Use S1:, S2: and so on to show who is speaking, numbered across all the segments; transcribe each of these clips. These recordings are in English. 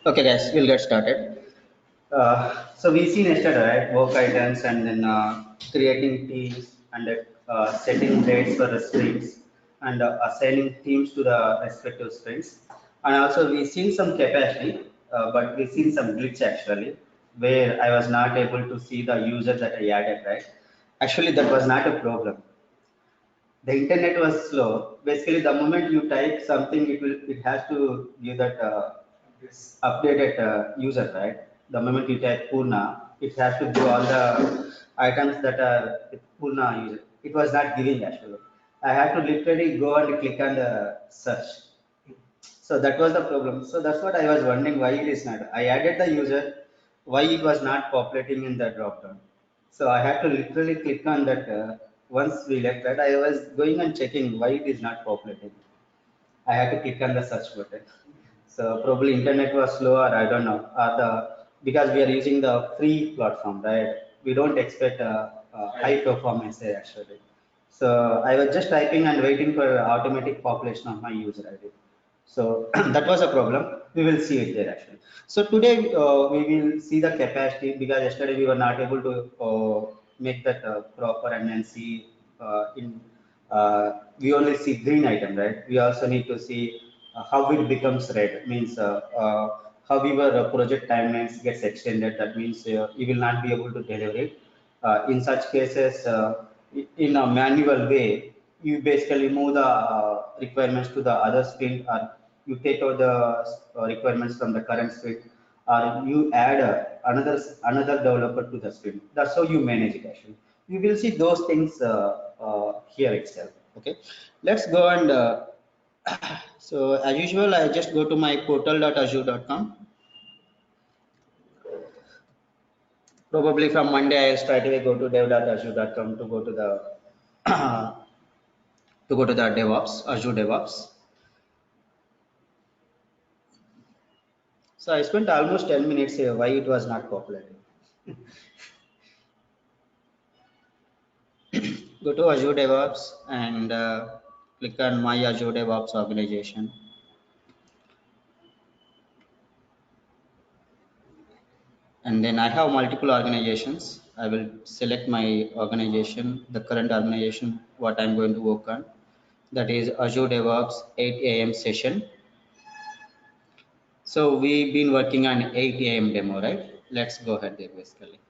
S1: Okay, guys, we'll get started. So we seen yesterday, right? Work items and then creating teams and setting grades for the sprints and assigning teams to the respective sprints. And also we seen some capacity, but we seen some glitch actually, where I was not able to see the user that I added, right? Actually, that was not a problem. The internet was slow. Basically, the moment you type something, it has to give that updated user, right? The moment you type Purna, it has to give all the items that are with Purna user. It was not giving actually. I had to literally go and click on the search. So that was the problem. So that's what I was wondering why it is not. I added the user, why it was not populating in the drop down. So I had to literally click on that. Once we left that, I was going and checking why it is not populating. I had to click on the search button. So probably internet was slow, or I don't know. Or the because we are using the free platform, right? We don't expect a high performance there actually. So I was just typing and waiting for automatic population of my user ID. So that was a problem. We will see it there actually. So today we will see the capacity because yesterday we were not able to make that proper and then see in we only see green item, right? We also need to see how it becomes red. Means however project timelines gets extended. That means you will not be able to deliver it. In such cases, in a manual way, you basically move the requirements to the other sprint, or you take out the requirements from the current sprint, or you add another developer to the sprint. That's how you manage it actually. You will see those things here itself. Okay, let's go and so as usual, I just go to my portal.azure.com. Probably from Monday, I'll straight away go to dev.azure.com to go to the DevOps, Azure DevOps. So I spent almost 10 minutes here. Why it was not populating? Go to Azure DevOps and click on My Azure DevOps organization. And then I have multiple organizations. I will select my organization, the current organization, what I'm going to work on. That is Azure DevOps 8 a.m. session. So we've been working on 8 a.m. demo, right? Let's go ahead there basically.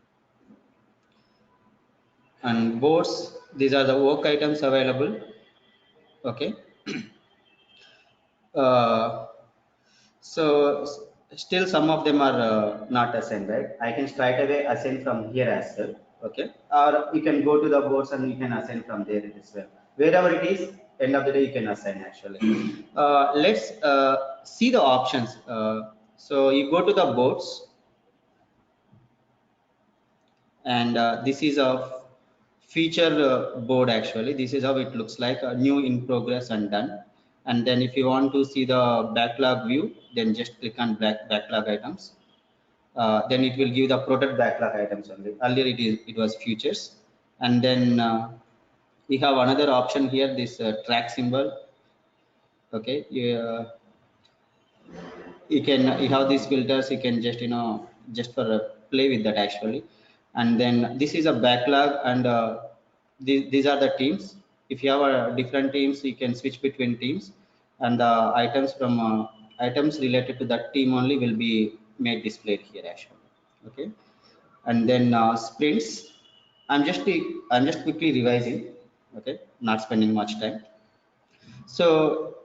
S1: And boards, these are the work items available. Okay. So still some of them are not assigned, right? I can straight away assign from here as well. Okay. Or you can go to the boards and you can assign from there as well. Wherever it is, end of the day you can assign actually. Let's see the options. So you go to the boards, and this is a feature board actually. This is how it looks like, new, in progress, and done. And then if you want to see the backlog view, then just click on backlog items. Then it will give the product backlog items only. Earlier it was futures. And then we have another option here, this track symbol. Okay, you have these filters. You can just just for play with that actually. And then this is a backlog, and these are the teams. If you have different teams, you can switch between teams, and the items related to that team only will be made displayed here actually. Okay. And then sprints, I'm just quickly revising. Okay, not spending much time. So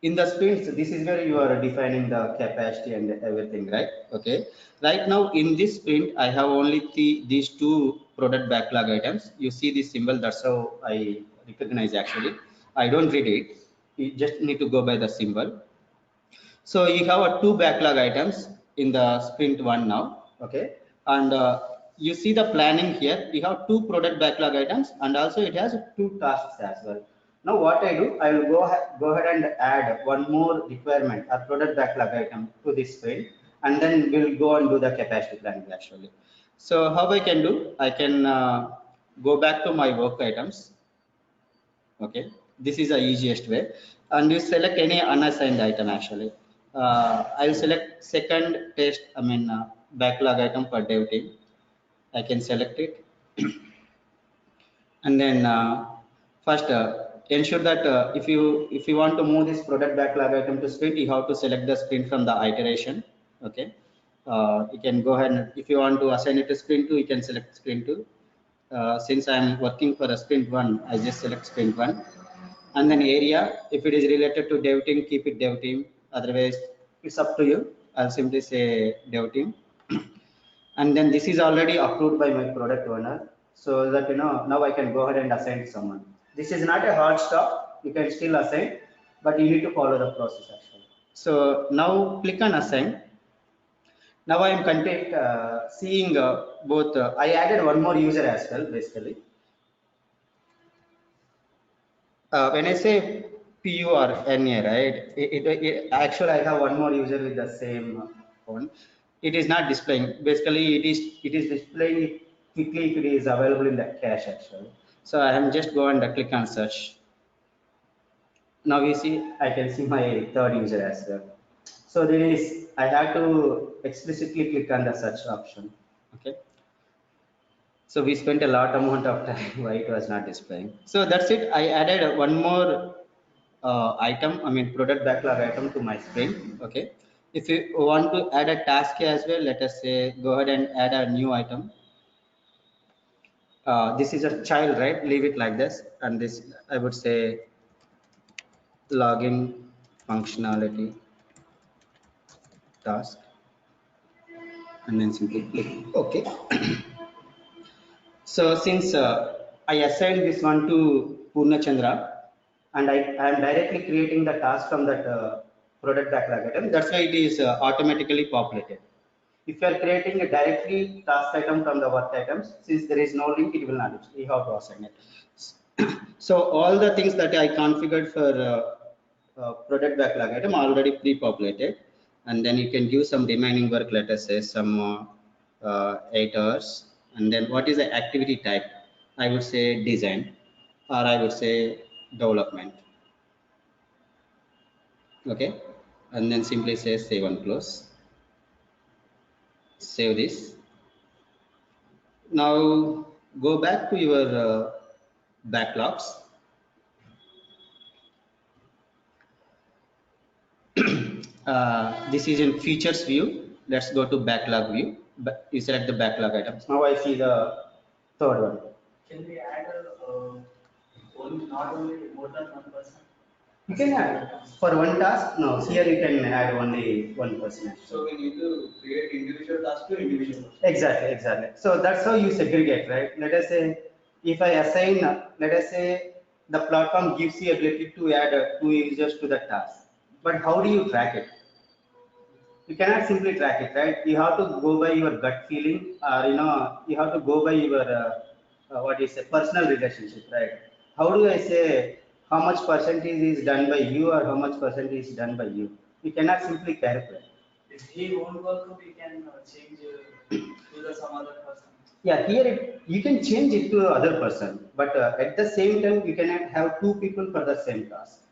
S1: in the sprints, this is where you are defining the capacity and everything, right? Okay. Right now in this sprint, I have only these two product backlog items. You see this symbol, that's how I recognize actually. I don't read it. You just need to go by the symbol. So you have two backlog items in the sprint one now. Okay. And you see the planning here. You have two product backlog items, and also it has two tasks as well. Now what I do, I will go ahead and add one more requirement, a product backlog item to this sprint, and then we'll go and do the capacity planning actually. So how I can do, I can go back to my work items. Okay. This is the easiest way. And you select any unassigned item actually. I'll select second test, backlog item for dev team. I can select it. And then first ensure that if you want to move this product backlog item to sprint, you have to select the sprint from the iteration. Okay, you can go ahead and if you want to assign it to sprint 2, you can select sprint 2. Since I'm working for a sprint 1, I just select sprint 1. And then area, if it is related to dev team, keep it dev team, otherwise it's up to you. I'll simply say dev team. And then this is already approved by my product owner, so that now I can go ahead and assign to someone. This is not a hard stop, you can still assign, but you need to follow the process actually. So now click on assign. Now I am content seeing both I added one more user as well basically. When I say PU or NA, right? Actually, I have one more user with the same phone. It is not displaying. Basically, it is displaying it quickly if it is available in the cache actually. So I am just go and click on search. Now you see I can see my third user as well. So there is I have to explicitly click on the search option. Okay. So we spent a lot amount of time why it was not displaying. So that's it. I added one more item, product backlog item to my sprint. Okay. If you want to add a task as well, let us say go ahead and add a new item. This is a child, right? Leave it like this. And this, I would say, login functionality task. And then simply click OK. So since I assigned this one to Purna Chandra, and I am directly creating the task from that product backlog item, that's why it is automatically populated. If you are creating a directly task item from the work items, since there is no link, it will not. You have to assign it. So all the things that I configured for product backlog item are already pre-populated, and then you can give some remaining work. Let us say some 8 hours, and then what is the activity type? I would say design, or I would say development. Okay, and then simply say save and close. Save this. Now go back to your backlogs. This is in features view. Let's go to backlog view. But you select the backlog items. Now I see the third one.
S2: Can we add not only more than one person?
S1: You can add for one task. No, here you can add only one person.
S2: So we need to create individual task to individual person.
S1: Exactly. So that's how you segregate, right? Let us say if I assign, let us say the platform gives you ability to add two users to the task. But how do you track it? You cannot simply track it, right? You have to go by your gut feeling, or you have to go by your what is a personal relationship, right? How do I say how much percentage is done by you or how much percentage is done by you? You cannot simply calculate.
S2: If he won't work, we can change to the some other person.
S1: Yeah, here you can change it to other person, but at the same time you cannot have two people for the same task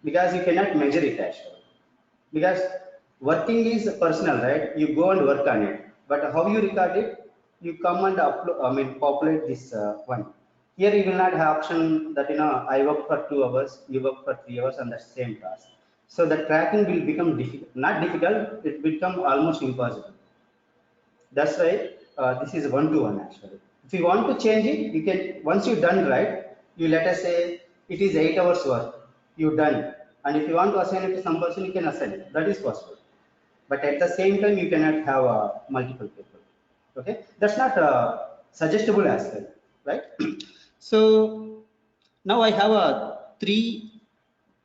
S1: because you cannot measure it actually. Because working is personal, right? You go and work on it, but how you record it, you come and upload, populate this one. Here you will not have option that I work for 2 hours, you work for 3 hours on the same task. So the tracking will become difficult, not difficult, it will become almost impossible. That's why this is one-to-one actually. If you want to change it, you can, once you're done, right, you let us say it is 8 hours work, you done. And if you want to assign it to some person, you can assign it. That is possible. But at the same time, you cannot have multiple people. Okay, that's not suggestible as well, right? So now I have three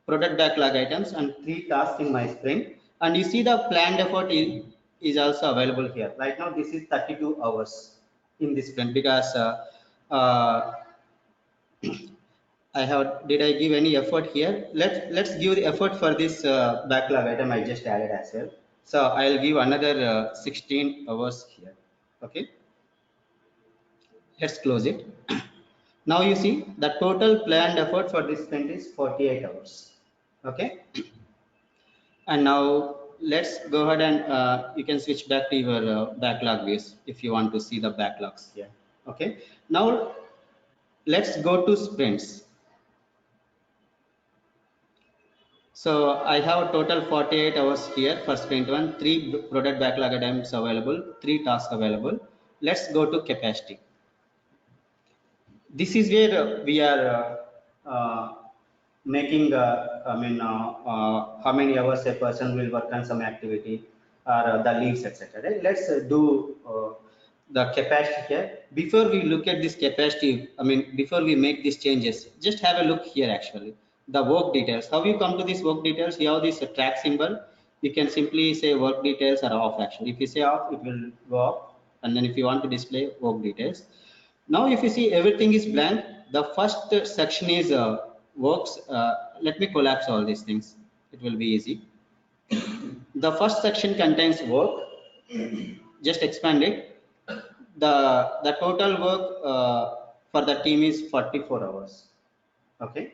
S1: product backlog items and three tasks in my sprint. And you see the planned effort is also available here. Right now, this is 32 hours in this sprint because uh, did I give any effort here? Let's give the effort for this backlog item I just added as well. So I'll give another 16 hours here. Okay. Let's close it. Now you see the total planned effort for this sprint is 48 hours. Okay. And now let's go ahead and you can switch back to your backlog views if you want to see the backlogs here. Okay. Now let's go to sprints. So I have a total 48 hours here for sprint one, 3 product backlog items available, 3 tasks available. Let's go to capacity. This is where we are making, how many hours a person will work on some activity or the leaves, etc. Right? Let's do the capacity here. Before we look at this capacity, before we make these changes, just have a look here actually. The work details. How you come to these work details? You have this track symbol. You can simply say work details are off actually. If you say off, it will go off. And then if you want to display work details, now, if you see everything is blank, the first section is works. Let me collapse all these things. It will be easy. The first section contains work. Just expand it. The total work for the team is 44 hours. Okay.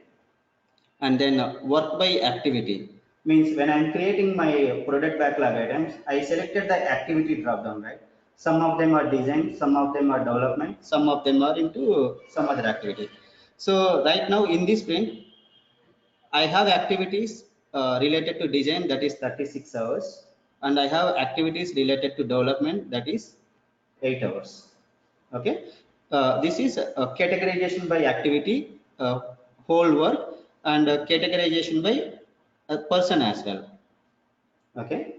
S1: And then work by activity means when I'm creating my product backlog items, I selected the activity drop down, right? Some of them are design, some of them are development, some of them are into some other activity. So right now in this sprint, I have activities related to design, that is 36 hours, and I have activities related to development, that is 8 hours. Okay, this is categorization by activity, whole work, and categorization by a person as well. Okay,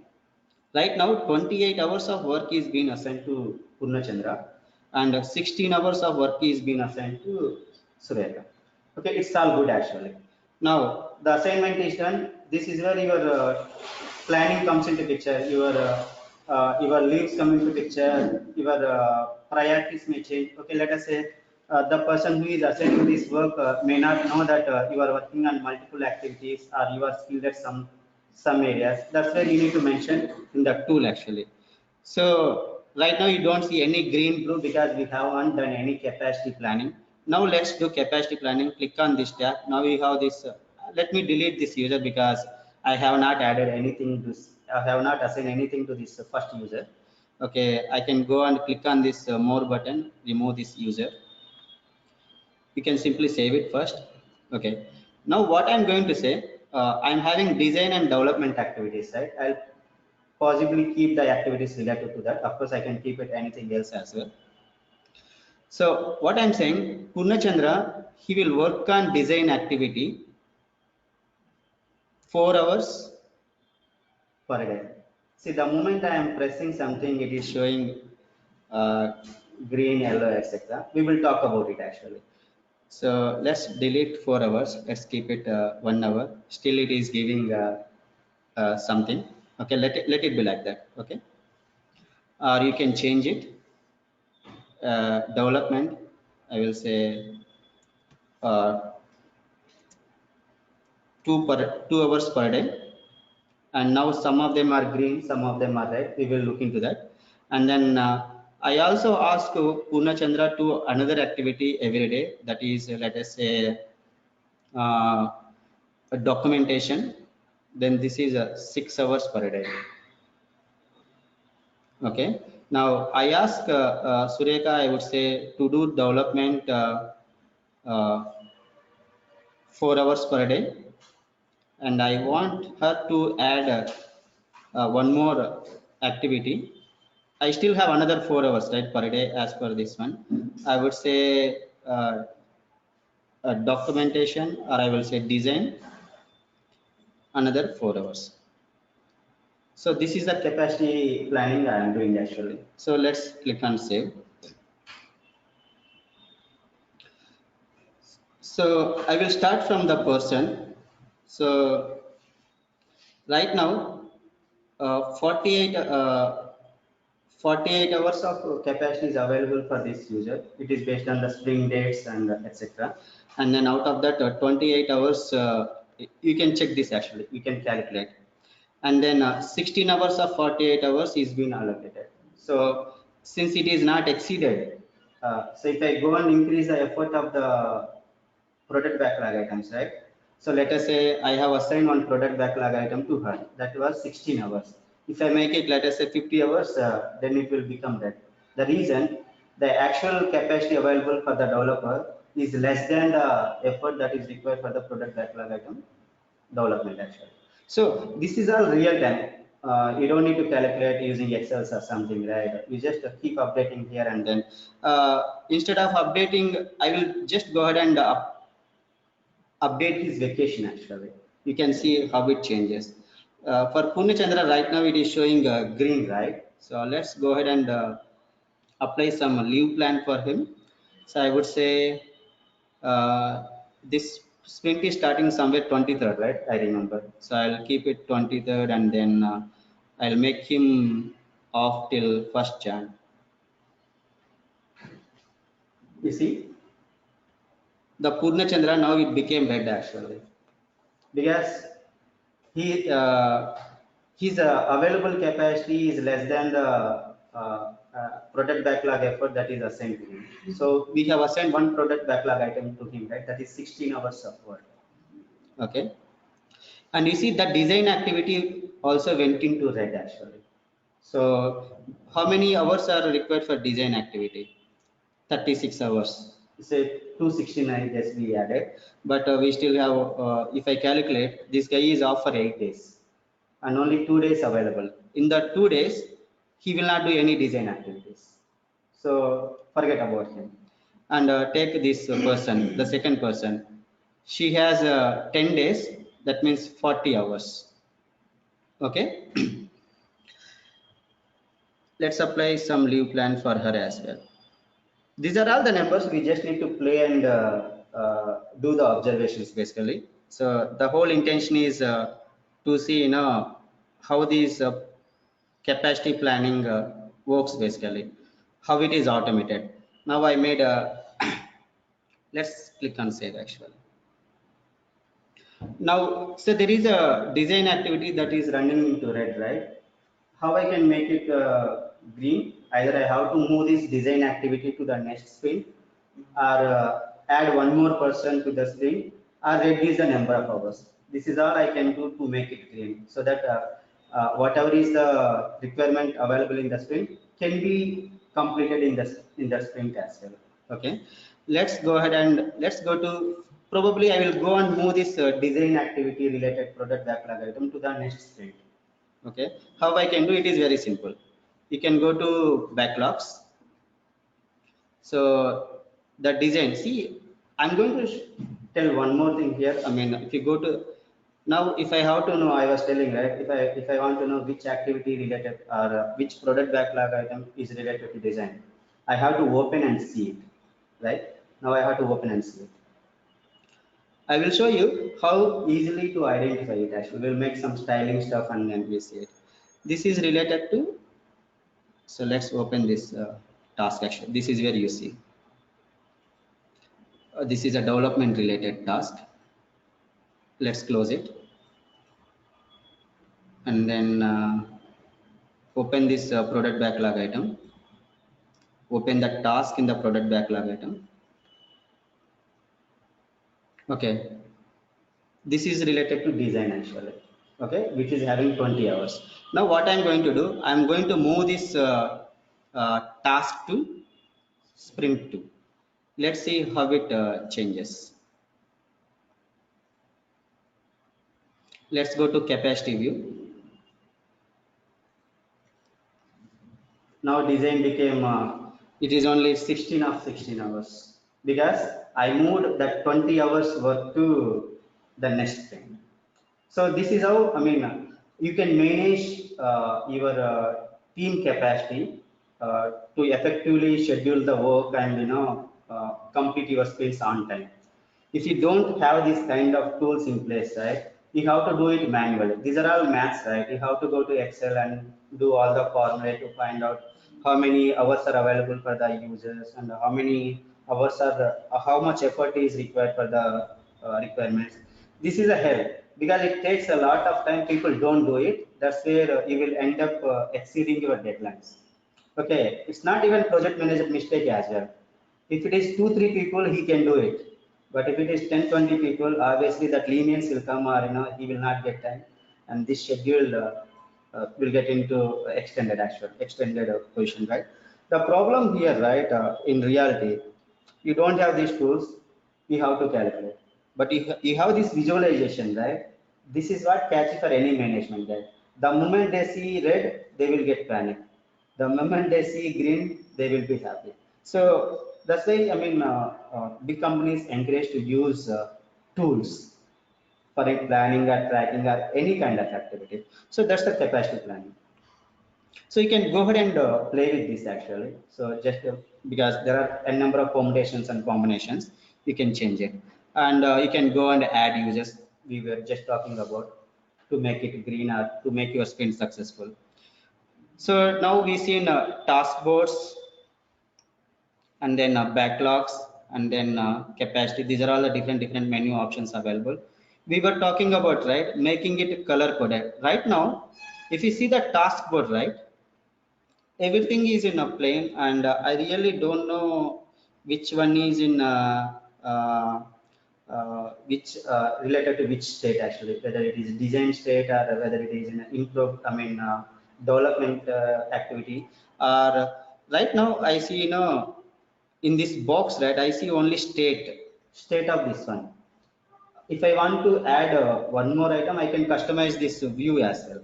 S1: right now 28 hours of work is being assigned to Purnachandra, and 16 hours of work is being assigned to Sureka. Okay, it's all good actually. Now the assignment is done. This is where your planning comes into picture. Your leaves come into picture. Your priorities may change. Okay, let us say the person who is assigning this work may not know that you are working on multiple activities or you are skilled at some areas. That's where you need to mention in the tool actually. So right now you don't see any green blue because we haven't done any capacity planning. Now let's do capacity planning. Click on this tab. Now we have this. Let me delete this user because I have not added anything. I have not assigned anything to this first user. Okay, I can go and click on this more button. Remove this user. You can simply save it first. Okay. Now what I'm going to say, I'm having design and development activities, right? I'll possibly keep the activities related to that. Of course, I can keep it anything else as well. So what I'm saying, Purnachandra, he will work on design activity 4 hours per day. See, the moment I am pressing something, it is showing green, yellow, etc. We will talk about it actually. So let's delete 4 hours. Let's keep it 1 hour. Still, it is giving something. Okay, let it be like that. Okay, or you can change it. Development, I will say uh, 2 hours per day. And now some of them are green, some of them are red. We will look into that. And then I also ask Purnachandra to another activity every day. That is, let us say, a documentation. Then this is 6 hours per day. Okay. Now I ask Sureka, I would say, to do development uh, 4 hours per day, and I want her to add one more activity. I still have another 4 hours right per day as per this one. I would say documentation, or I will say design, another 4 hours. So this is the capacity planning I am doing actually. So let's click on save. So I will start from the person. So right now, 48 hours of capacity is available for this user. It is based on the spring dates and etc. And then out of that 28 hours, you can check this actually. You can calculate. And then 16 hours of 48 hours is being allocated. So since it is not exceeded, So if I go and increase the effort of the product backlog items, right? So let us say I have assigned one product backlog item to her. That was 16 hours. If I make it, let us say 50 hours, then it will become that. The reason, the actual capacity available for the developer is less than the effort that is required for the product backlog item development actually. So this is all real time. You don't need to calculate using Excel or something, right? You just keep updating here and then. Instead of updating, I will just go ahead and update his vacation actually. You can see how it changes. For Purnachandra right now it is showing green, right? So let's go ahead and apply some leave plan for him. So I would say uh, this sprint is starting somewhere 23rd, right? I remember. So I'll keep it 23rd and then I'll make him off till 1st Jan. You see, the Purnachandra now it became red actually because he his available capacity is less than the product backlog effort that is assigned to him. So we have assigned one product backlog item to him, right? That is 16 hours of work. Okay. And you see that design activity also went into red actually. So how many hours are required for design activity? 36 hours. Say 269 guess we added, but we still have, if I calculate, this guy is off for 8 days and only 2 days available. In the 2 days, he will not do any design activities. So forget about him. And take this person, the second person. She has 10 days, that means 40 hours. Okay. Let's apply some leave plan for her as well. These are all the numbers. We just need to play and do the observations basically. So the whole intention is to see, how these capacity planning works basically, how it is automated. Now I made a, let's click on save actually. Now, so there is a design activity that is running into red, right? How I can make it green? Either I have to move this design activity to the next sprint, or add one more person to the sprint, or reduce the number of hours. This is all I can do to make it green, so that whatever is the requirement available in the sprint can be completed in the sprint as well. Okay, let's go ahead and let's go to, probably I will go and move this design activity related product backlog item to the next sprint. Okay, how I can do it is very simple. You can go to backlogs. So the design, see, I'm going to tell one more thing here. I mean, if you go to, now if I have to know, I was telling, right, if I want to know which activity related or which product backlog item is related to design, I have to open and see it, right? Now I have to open and see it. I will show you how easily to identify it. Actually, we'll make some styling stuff and then we see it. This is related to, so let's open this task actually. This is where you see. This is a development related task. Let's close it. And then open this product backlog item. Open the task in the product backlog item. Okay. This is related to design actually. Okay, which is having 20 hours. Now what I'm going to do, I'm going to move this task to sprint 2. Let's see how it changes. Let's go to capacity view. Now design became, it is only 16 of 16 hours because I moved that 20 hours work to the next thing. So this is how, I mean, you can manage your team capacity to effectively schedule the work and, complete your sprints on time. If you don't have this kind of tools in place, right, you have to do it manually. These are all maths, right? You have to go to Excel and do all the formula to find out how many hours are available for the users and how many hours are, how much effort is required for the requirements. This is a hell because it takes a lot of time. People don't do it. That's where you will end up exceeding your deadlines. Okay, it's not even project manager mistake as well. If it is 2 3 people, he can do it. But if it is 10 20 people, obviously that lenience will come, or he will not get time, and this schedule will get into extended position, right? The problem here, right, in reality, you don't have these tools, you have to calculate. But you have this visualization, right? This is what catchy for any management, right? The moment they see red, they will get panic. The moment they see green, they will be happy. So that's why, big companies encourage to use tools for it planning or tracking or any kind of activity. So that's the capacity planning. So you can go ahead and play with this actually. So just because there are a number of permutations and combinations, you can change it. And you can go and add users. We were just talking about to make it green or to make your sprint successful. So now we see in task boards and then backlogs and then capacity. These are all the different menu options available. We were talking about, right, making it color coded. Right now, if you see the task board, right, everything is in a plane, and I really don't know which one is in which related to which state actually, whether it is design state or whether it is in improve development activity. Or right now I see, in this box, right, I see only state of this one. If I want to add one more item, I can customize this view as well.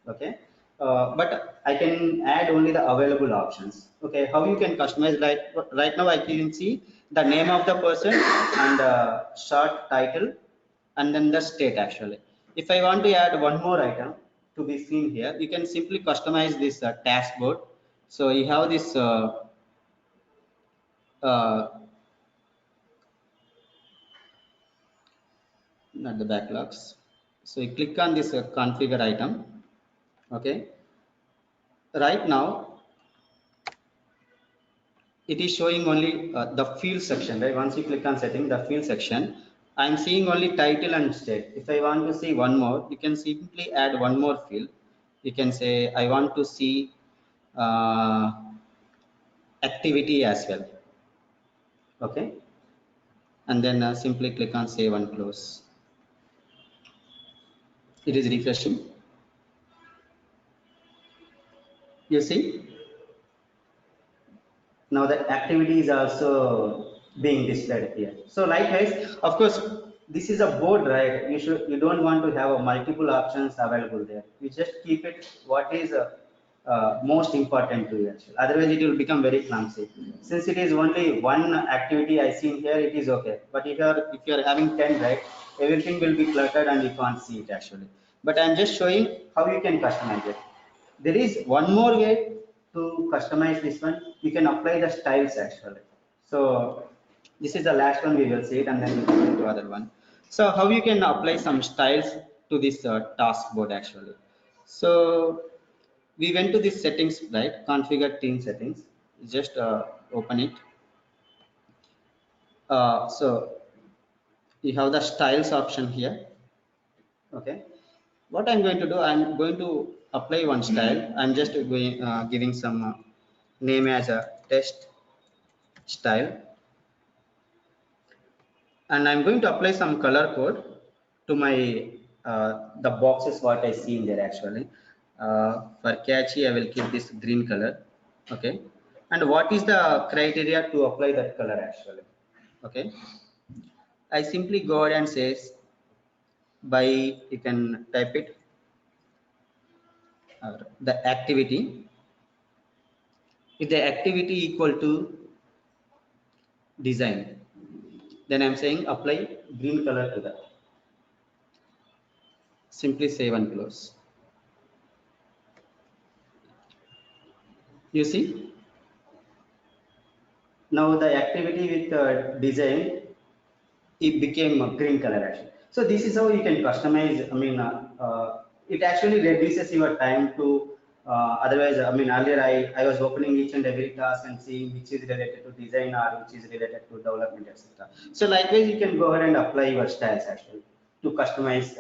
S1: Okay, but I can add only the available options. Okay, how you can customize? Right now, I can see the name of the person and short title, and then the state actually. If I want to add one more item to be seen here, you can simply customize this dashboard. So you have this. Uh, Not the backlogs. So you click on this configure item. Okay, right now it is showing only the field section, right? Once you click on setting the field section, I'm seeing only title and state. If I want to see one more, you can simply add one more field. You can say I want to see uh, activity as well. Okay, and then simply click on save and close. It is refreshing. You see, now the activity is also being displayed here. So likewise, of course, this is a board, right? You don't want to have a multiple options available there. You just keep it what is most important to you actually. Otherwise it will become very clumsy. Since it is only one activity I see here, it is okay. But if you're having 10, right, everything will be cluttered and you can't see it actually. But I'm just showing how you can customize it. There is one more way to customize this one. You can apply the styles actually. So this is the last one, we will see it, and then we'll go to other one. So how you can apply some styles to this task board actually. So we went to this settings, right? Configure team settings. Just open it. So you have the styles option here. Okay. What I'm going to do, I'm going to apply one style. I'm just going giving some name as a test style, and I'm going to apply some color code to my the boxes what I see in there actually. For catchy, I will keep this green color. Okay, and what is the criteria to apply that color actually? Okay, I simply go ahead and says by, you can type it the activity. If the activity equal to design, then I'm saying apply green color to that. Simply save and close. You see, now the activity with design, it became a green color actually. So this is how you can customize. It actually reduces your time to. Otherwise, earlier I was opening each and every task and seeing which is related to design or which is related to development, etc. So likewise, you can go ahead and apply your styles actually to customize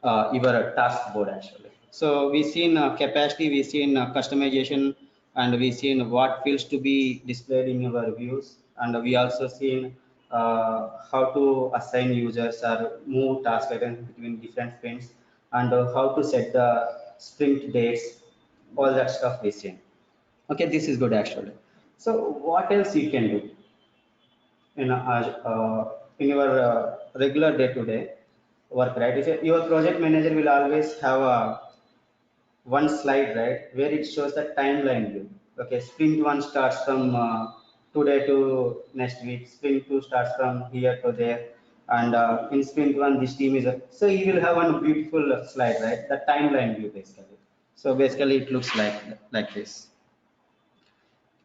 S1: your task board actually. So we see in capacity, we see in customization and we seen what fields to be displayed in your views, and we also seen how to assign users or move task items between different sprints, and how to set the sprint dates, all that stuff we seen. Okay, this is good actually. So what else you can do in your regular day-to-day work, right? Your project manager will always have a one slide, right, where it shows the timeline view. Okay, sprint one starts from today to next week, sprint two starts from here to there, and in sprint one this team is so you will have one beautiful slide, right, the timeline view basically. So basically it looks like this.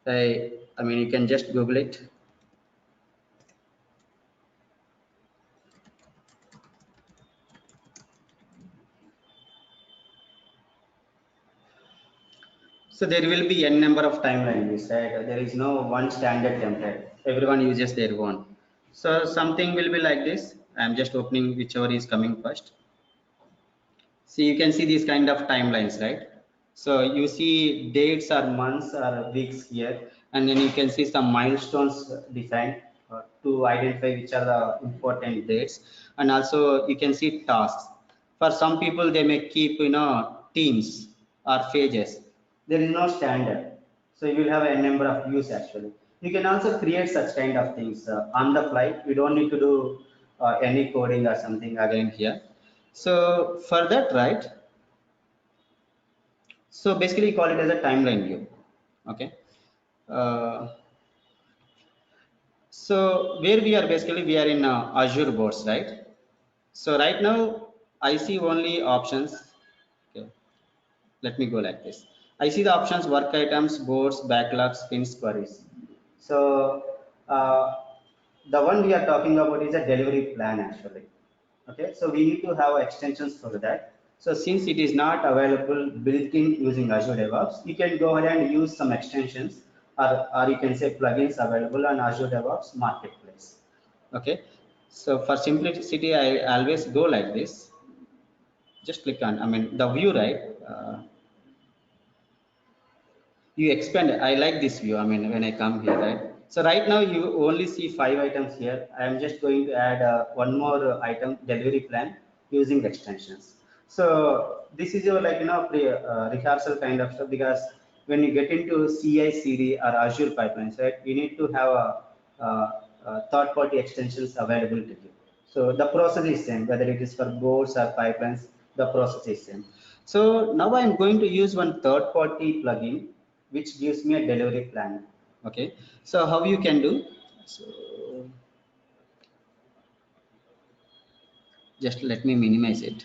S1: I mean, you can just Google it. So there will be n number of timeline views, right? There is no one standard template. Everyone uses their own. So something will be like this. I'm just opening whichever is coming first. So you can see these kind of timelines, right? So you see dates or months or weeks here, and then you can see some milestones defined to identify which are the important dates, and also you can see tasks. For some people, they may keep teams or phases. There is no standard, so you will have a number of views actually. You can also create such kind of things on the fly. You don't need to do any coding or something again here. So for that, right? So basically, call it as a timeline view. Okay. Uh, so where we are basically we are in Azure boards, right? So right now I see only options. Okay. Let me go like this. I see the options: work items, boards, backlogs, spins, queries. So the one we are talking about is a delivery plan actually. Okay, so we need to have extensions for that. So since it is not available built in using Azure DevOps, you can go ahead and use some extensions, or you can say plugins available on Azure DevOps Marketplace. Okay, so for simplicity, I always go like this. Just click on, I mean, the view, right? You expand. I like this view. I mean, when I come here, right? So right now you only see 5 items here. I am just going to add one more item, delivery plan, using extensions. So this is your, like, rehearsal kind of stuff, because when you get into CI CD or Azure pipelines, right, you need to have third party extensions available to you. So the process is same, whether it is for boards or pipelines, the process is same. So now I'm going to use one third party plugin which gives me a delivery plan. Okay, so how you can do? So just let me minimize it.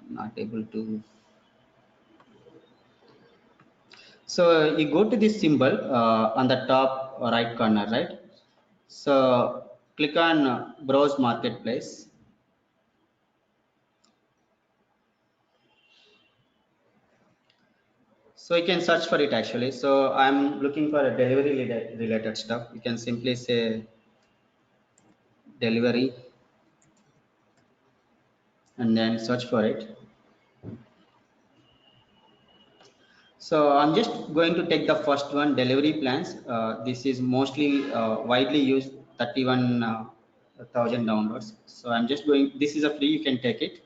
S1: I'm not able to. So you go to this symbol on the top right corner, right? So click on browse marketplace. So you can search for it actually. So I'm looking for a delivery related stuff. You can simply say delivery and then search for it. So I'm just going to take the first one, delivery plans. This is mostly widely used, 31,000 downloads. So I'm just going, this is a free, you can take it.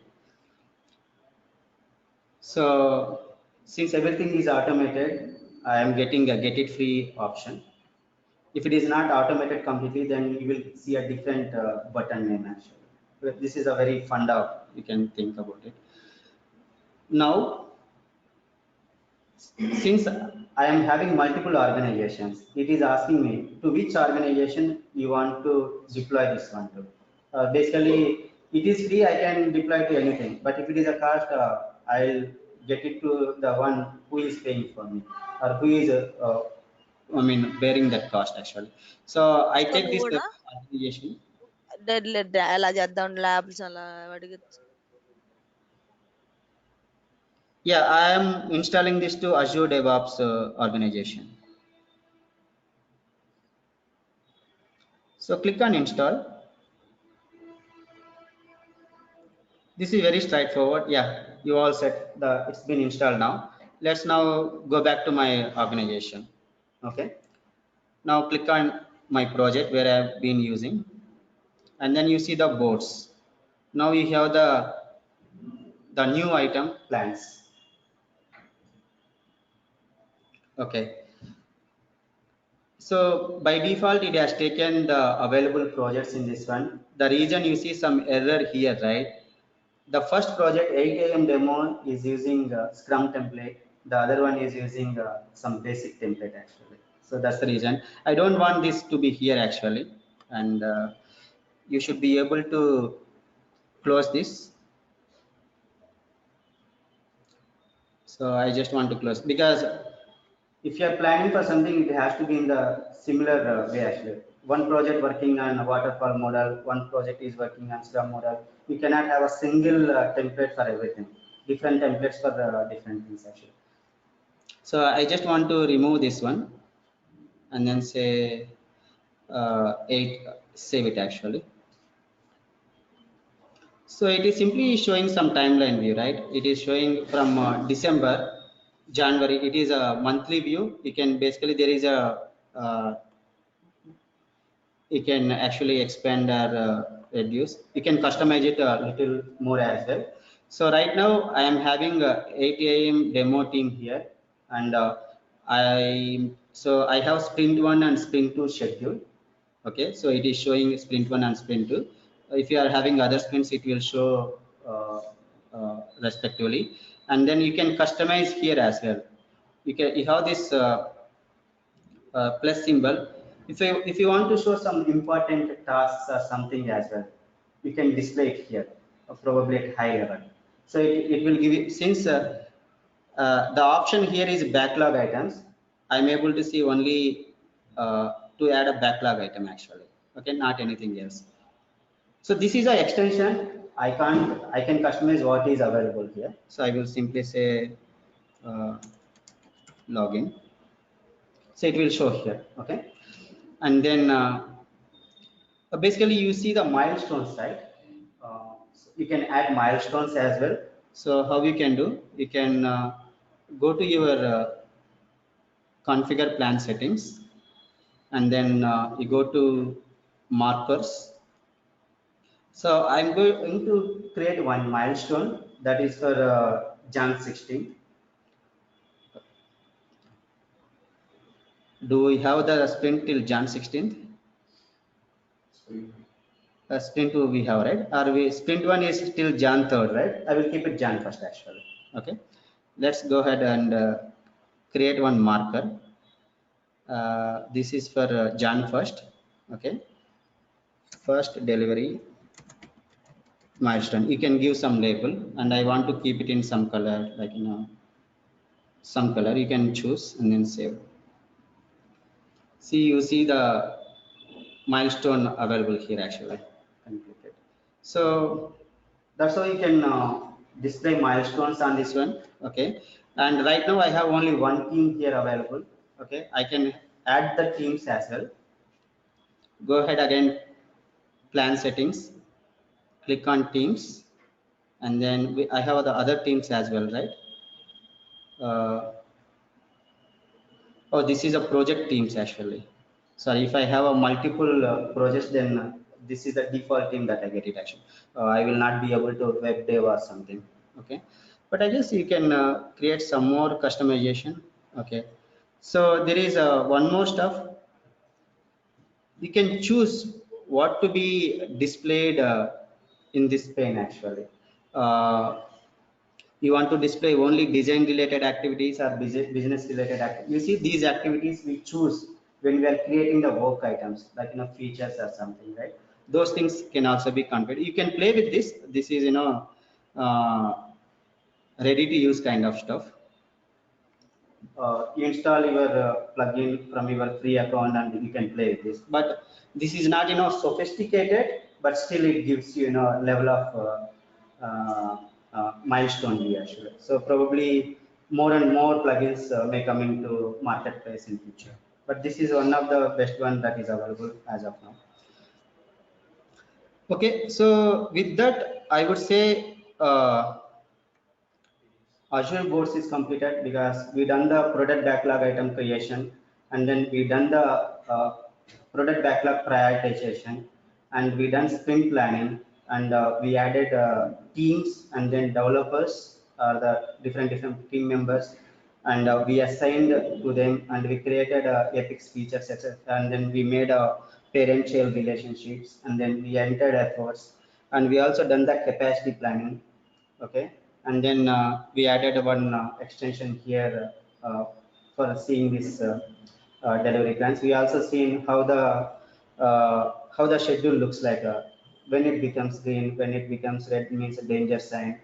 S1: So since everything is automated, I am getting a get it free option. If it is not automated completely, then you will see a different button name actually. But this is a very fun app, you can think about it. Now, since I am having multiple organizations, it is asking me to which organization you want to deploy this one to. Basically, it is free, I can deploy to anything. But if it is a cost, I'll get it to the one who is paying for me, or who is, I mean, bearing that cost actually. So I
S3: so
S1: take
S3: నువ్వు
S1: this
S3: కూడా
S1: organization.
S3: అలా చేద్దాం labs అలా అడిగచ్చు.
S1: Yeah, I am installing this to Azure DevOps organization. So click on install. This is very straightforward. Yeah, you all set the, it's been installed now. let's now go back to my organization. Okay. Now click on my project where I've been using, and then you see the boards. Now we have the new item plans. Okay. So by default, it has taken the available projects in this one. The reason you see some error here, right? The first project 8 a.m. demo is using Scrum template. The other one is using some basic template actually. So that's the reason. I don't want this to be here actually. And you should be able to close this. So I just want to close because if you are planning for something, it has to be in the similar way actually. One project working on a waterfall model, one project is working on Scrum model. You cannot have a single template for everything. Different templates for different things actually. So I just want to remove this one and then say 8, save it actually. So it is simply showing some timeline view, right? It is showing from December, January. It is a monthly view. You can basically there is a you can actually expand or reduce. You can customize it a little more as well. So right now I am having a 8 a.m. demo team here, and I have sprint 1 and sprint 2 schedule. Okay, so it is showing sprint 1 and sprint 2. If you are having other sprints, it will show respectively, and then you can customize here as well. You have this plus symbol. If you want to show some important tasks or something as well, you can display it here, probably at high level. So it will give you, since the option here is backlog items, I'm able to see only to add a backlog item actually. Okay, not anything else. So this is an extension. I can customize what is available here. So I will simply say login. So it will show here. Okay, and then basically you see the milestones, right? So you can add milestones as well. So how you can do, you can go to your configure plan settings, and then you go to markers. So I'm going to create one milestone that is for Jan 16. Do we have the sprint till Jan 16th? Sprint 2 we have, right? Or we sprint 1 is till Jan 3rd, right? I will keep it Jan 1st actually. Okay, let's go ahead and create one marker. This is for Jan 1st. Okay, first delivery milestone. You can give some label, and I want to keep it in some color, like some color you can choose and then save. See, you see the milestone available here actually completed. So that's how you can display milestones on this one. Okay, and right now I have only one team here available. Okay, I can add the teams as well. Go ahead again, plan settings, click on teams, and then I have the other teams as well, right? Oh, this is a project teams actually. Sorry, if I have a multiple projects, then this is the default team that I get it actually. I will not be able to web dev or something. Okay, but I guess you can create some more customization. Okay, so there is one more stuff. You can choose what to be displayed in this pane actually. Uh, you want to display only design related activities or business related activities. You see, these activities we choose when we are creating the work items, like features or something, right? Those things can also be configured. You can play with this. This is uh, ready to use kind of stuff. You install your plugin from your free account and you can play with this, but this is not sophisticated, but still it gives you level of milestone view actually. So probably more and more plugins may come into marketplace in future, but this is one of the best one that is available as of now. Okay, so with that I would say Azure boards is completed because we done the product backlog item creation, and then we done the product backlog prioritization, and we done sprint planning, and we added teams and then developers, the different team members, and we assigned to them, and we created epic features, etc. And then we made a parent-child relationships, and then we entered efforts, and we also done the capacity planning. Okay, and then we added one extension here for seeing this delivery plans. We also seen how the schedule looks like, when it becomes green, when it becomes red means a danger sign.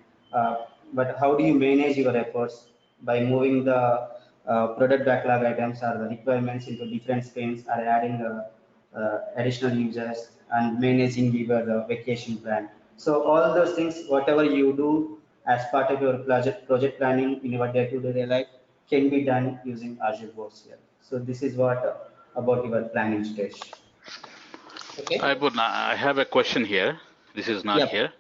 S1: But how do you manage your efforts by moving the product backlog items or the requirements into different screens, or adding additional users and managing your vacation plan. So all those things, whatever you do as part of your project planning in your day-to-day life, can be done using Azure Boards here. So this is what about your planning stage. Okay.
S4: I have a question here. This is not
S1: Yeah.
S4: here.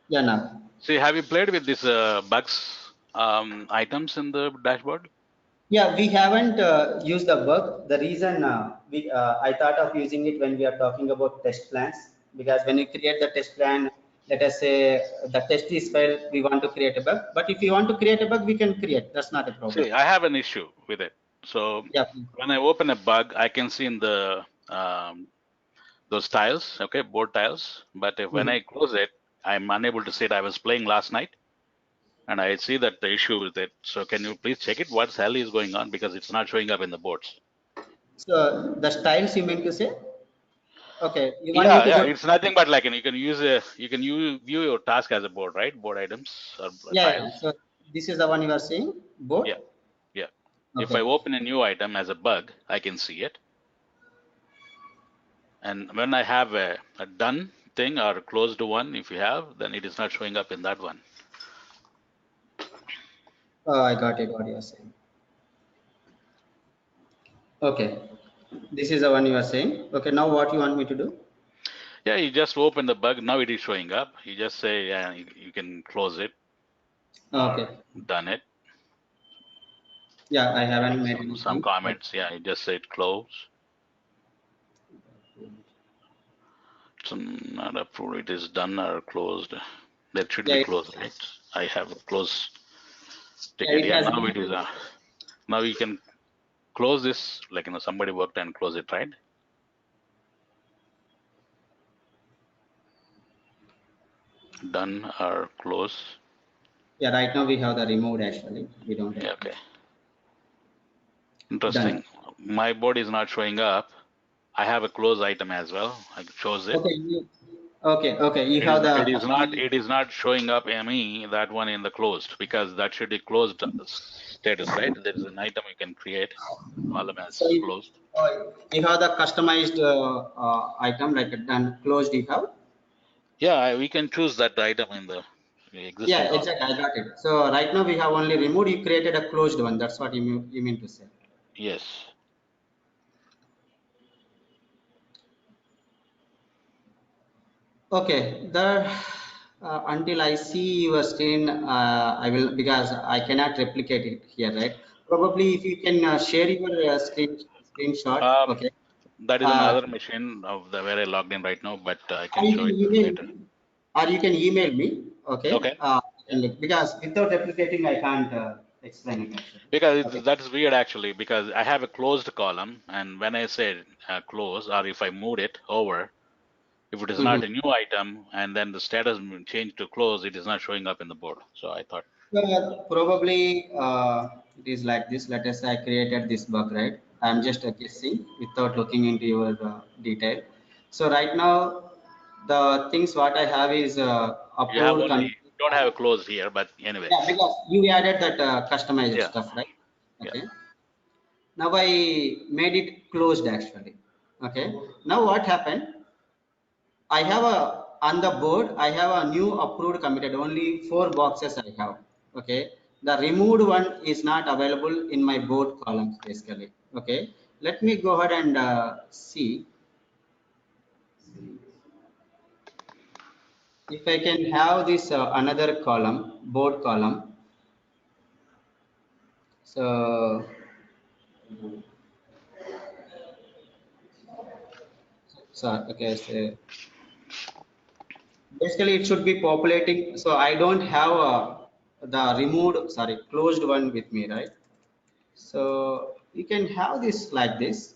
S1: Yeah. Now.
S4: See, have you played with these bugs items in the dashboard?
S1: Yeah, we haven't used the bug. The reason I thought of using it when we are talking about test plans, because when you create the test plan, let us say the test is failed, we want to create a bug. But if you want to create a bug, we can create. That's not a problem.
S4: See, I have an issue with it. So
S1: Yeah.
S4: when I open a bug, I can see in the those tiles, okay, board tiles. But if when I close it, I'm unable to see it. I was playing last night, and I see that the issue with it. So can you please check it? What hell is going on? Because it's not showing up in the boards.
S1: So the styles you meant to say? Okay, you want me
S4: Yeah,
S1: to
S4: yeah.
S1: go?
S4: It's nothing but like you can view your task as a board, right? Board items or
S1: Yeah, yeah.
S4: tiles.
S1: So this is the one you are saying, board.
S4: Yeah, yeah. If I
S1: Okay.
S4: open a new item as a bug, I can see it. And when I have a done thing or closed one, if you have, then it is not showing up in that one.
S1: Oh, I got it. What you are saying. Okay, this is the one you are saying. Okay, now what you want me to do?
S4: Yeah, you just open the bug. Now it is showing up. You just say, yeah, you can close it
S1: Okay.
S4: or done it.
S1: Yeah, I haven't
S4: Like
S1: made
S4: some
S1: anything.
S4: comments. Yeah, you just say close. It's not approved. It is done or closed. That should
S1: Yeah,
S4: be closed, right? I have a close
S1: yeah,
S4: ticket.
S1: it
S4: Yeah,
S1: has
S4: now
S1: been.
S4: it is. Now you can close this. Like somebody worked and close it, right? Done or close.
S1: Yeah, right now we have the removed actually. We don't have.
S4: Yeah, okay. Interesting. My board is not showing up. I have a close item as well. I chose it.
S1: Okay, okay. You have
S4: It is not.
S1: the
S4: It is not showing up me that one in the closed because that should be closed status, right? There is an item you can create, column as
S1: so
S4: closed.
S1: you have the customized item like a done closed. You have.
S4: Yeah, we can choose that item in the
S1: Yeah,
S4: existing column.
S1: exactly. I got it. So right now we have only removed. You created a closed one. That's what you mean to say.
S4: Yes.
S1: Okay, until I see your screen, I will, because I cannot replicate it here, right? Probably if you can share your screenshot, okay.
S4: That is
S1: Uh,
S4: another machine of the where I logged in right now, but I
S1: or
S4: can
S1: you
S4: show
S1: can
S4: it
S1: email,
S4: later.
S1: or you can email me, okay.
S4: Okay.
S1: Because without replicating, I can't explain it actually.
S4: Because
S1: Okay.
S4: that's weird actually, because I have a closed column, and when I say close, or if I moved it over, if it is
S1: Mhm.
S4: not a new item and then the status changed to close, it is not showing up in the board. So I thought,
S1: Probably it is like this. Let us say I created this bug, right? I'm just guessing without looking into your detail. So right now, the things what I have is
S4: you have
S1: approved.
S4: only, you don't have a close here, but anyways,
S1: Yeah, because you added that customized
S4: yeah,
S1: stuff, right?
S4: yeah.
S1: Okay. Now I made it closed actually. Okay. Now what happened? I have on the board, I have a new approved committed, only 4 boxes I have. Okay. The removed one is not available in my board columns basically. Okay. Let me go ahead and see if I can have this another column, board column. So, okay. So basically, it should be populating. So I don't have the removed, sorry, closed one with me, right? So you can have this like this.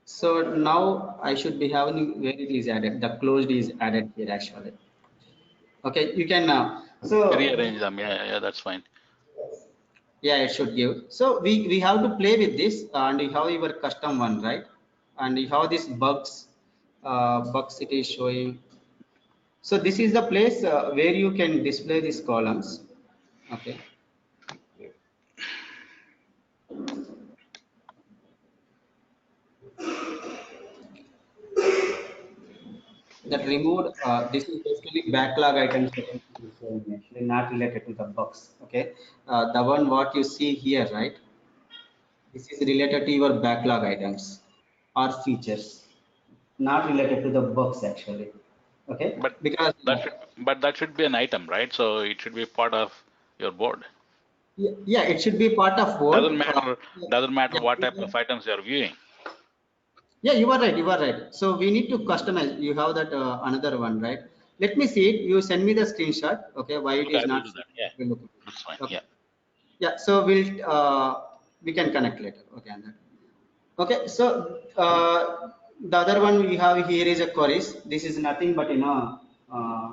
S1: So now I should be having where it is added. The closed is added here actually. Okay, you can so
S4: Rearrange them. Yeah, that's fine.
S1: yeah, it should give. So we have to play with this, and you have your custom one, right? And you have this bugs it is showing. So this is the place where you can display these columns. Okay. That removed, this is basically backlog items that is showing actually not related to the bugs. Okay. The one what you see here, right? This is related to your backlog items or features, not related to the bugs actually. Okay.
S4: But
S1: Because
S4: that should be an item, right? So it should be part of your board.
S1: yeah, it should be part of board.
S4: Doesn't matter.
S1: Yeah,
S4: Doesn't matter what type
S1: yeah,
S4: of items you're viewing.
S1: yeah, you are right. You are right. So we need to customize. You have that another one, right? Let me see it. You send me the screenshot. Okay, why it
S4: Okay,
S1: is
S4: I will
S1: not
S4: do that. Yeah,
S1: we'll look at
S4: that's fine.
S1: it. Okay.
S4: Yeah.
S1: Yeah. So we can connect later. Okay, on that. Okay. So the other one we have here is a queries. This is nothing but uh,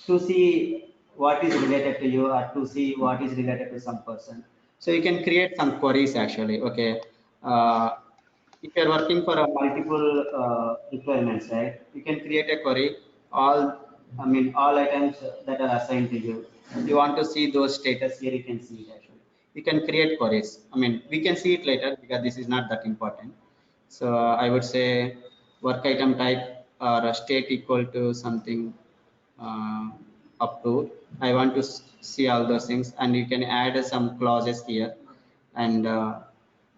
S1: to see what is related to you or to see what is related to some person. So you can create some queries actually. Okay. Uh, if you're working for a multiple requirements, right, you can create a query. All items that are assigned to you. You want to see those status here, you can see it actually. You can create queries. We can see it later because this is not that important. So I would say work item type or a state equal to something uh, up to. I want to see all those things, and you can add some clauses here and